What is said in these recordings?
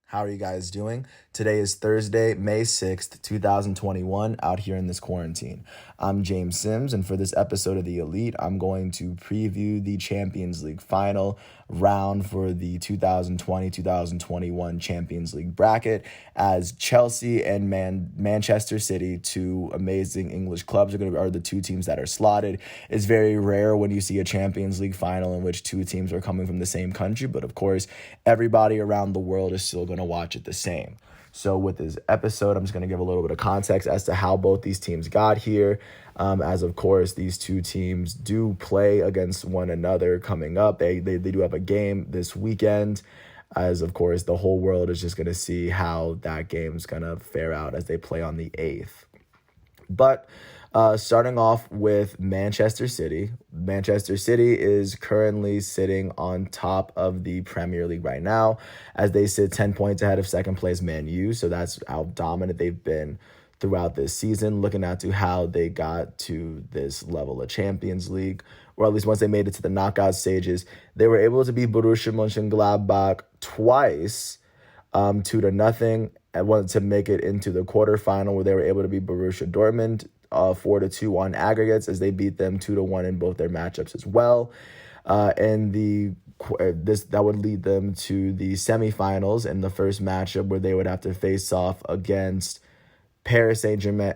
How are you guys doing? Today is Thursday, May 6th, 2021, out here in this quarantine. I'm James Sims, and for this episode of The Elite, I'm going to preview the Champions League final round for the 2020-2021 Champions League bracket, as Chelsea and Manchester City, two amazing English clubs, are the two teams that are slotted. It's very rare when you see a Champions League final in which two teams are coming from the same country, but of course, everybody around the world is still going to watch it the same. So with this episode, I'm just going to give a little bit of context as to how both these teams got here, as of course these two teams do play against one another coming up. They do have a game this weekend, as of course the whole world is just going to see how that game's going to fare out as they play on the 8th. But starting off with Manchester City. Manchester City is currently sitting on top of the Premier League right now, as they sit 10 points ahead of second place Man U. So that's how dominant they've been throughout this season, looking at to how they got to this level of Champions League, or at least once they made it to the knockout stages. They were able to beat Borussia Mönchengladbach twice, 2-0, and wanted to make it into the quarterfinal, where they were able to beat Borussia Dortmund 4-2 on aggregates, as they beat them 2-1 in both their matchups as well. And that would lead them to the semifinals in the first matchup, where they would have to face off against Paris Saint-Germain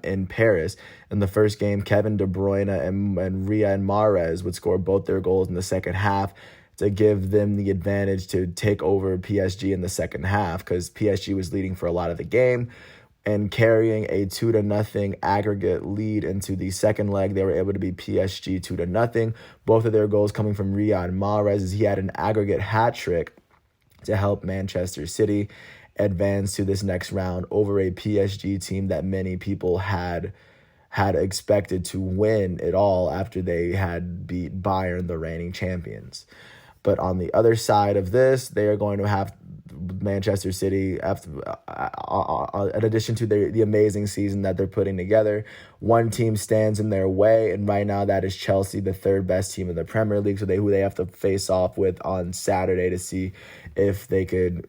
in Paris. In the first game, Kevin De Bruyne and Riyad Mahrez would score both their goals in the second half to give them the advantage to take over PSG in the second half, because PSG was leading for a lot of the game and carrying a 2-0 aggregate lead into the second leg. They were able to beat PSG 2-0. Both of their goals coming from Riyad Mahrez, as he had an aggregate hat trick to help Manchester City advance to this next round over a PSG team that many people had expected to win it all after they had beat Bayern, the reigning champions. But on the other side of this, they are going to have Manchester City, in addition to the amazing season that they're putting together. One team stands in their way, and right now that is Chelsea, the third best team in the Premier League. So who they have to face off with on Saturday to see if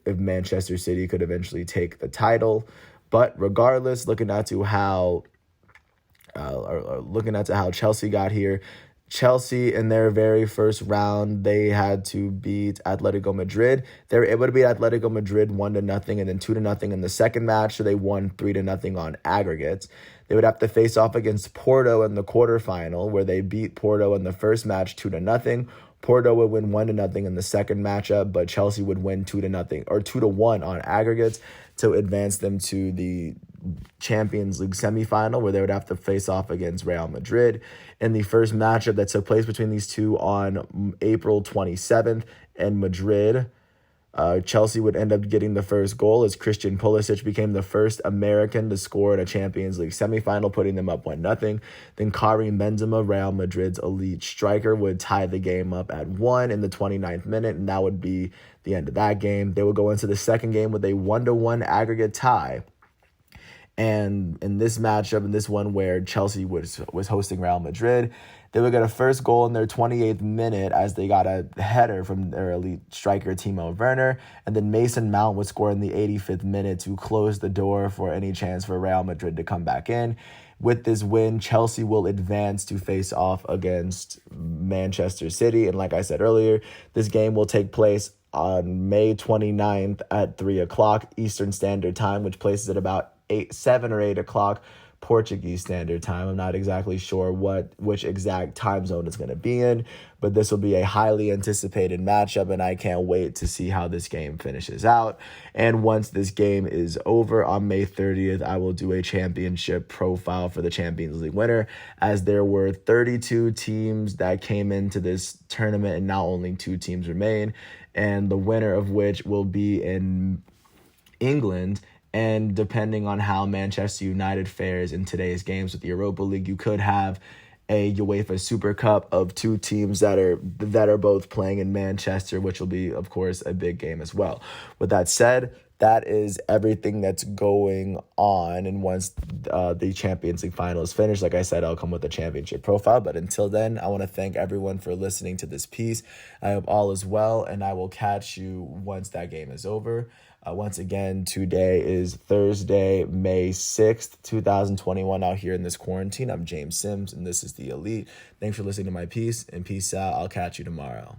Manchester City could eventually take the title. But regardless, looking at how Chelsea got here. Chelsea, in their very first round, they had to beat Atletico Madrid. They were able to beat Atletico Madrid 1-0 and then 2-0 in the second match, so they won 3-0 on aggregates. They would have to face off against Porto in the quarterfinal, where they beat Porto in the first match 2-0. Porto would win 1-0 in the second matchup, but Chelsea would win 2-0 or 2-1 on aggregates to advance them to the Champions League semifinal, where they would have to face off against Real Madrid. In the first matchup that took place between these two on April 27th in Madrid, Chelsea would end up getting the first goal, as Christian Pulisic became the first American to score in a Champions League semifinal, putting them up 1-0. Then Karim Benzema, Real Madrid's elite striker, would tie the game up at 1 in the 29th minute, and that would be the end of that game. They would go into the second game with a 1-1 aggregate tie. And in this matchup, in this one where Chelsea was hosting Real Madrid, they would get a first goal in their 28th minute, as they got a header from their elite striker, Timo Werner. And then Mason Mount would score in the 85th minute to close the door for any chance for Real Madrid to come back in. With this win, Chelsea will advance to face off against Manchester City. And like I said earlier, this game will take place on May 29th at 3 o'clock Eastern Standard Time, which places it about 7 or 8 o'clock Portuguese Standard Time. I'm not exactly sure which exact time zone it's going to be in, but this will be a highly anticipated matchup, and I can't wait to see how this game finishes out. And once this game is over on May 30th, I will do a championship profile for the Champions League winner, as there were 32 teams that came into this tournament, and now only 2 teams remain, and the winner of which will be in England. And depending on how Manchester United fares in today's games with the Europa League, you could have a UEFA Super Cup of 2 teams that are both playing in Manchester, which will be, of course, a big game as well. With that said, that is everything that's going on. And once the Champions League final is finished, like I said, I'll come with a championship profile. But until then, I want to thank everyone for listening to this piece. I hope all is well, and I will catch you once that game is over. Once again, today is Thursday, May 6th, 2021, out here in this quarantine. I'm James Sims, and this is The Elite. Thanks for listening to my piece, and peace out. I'll catch you tomorrow.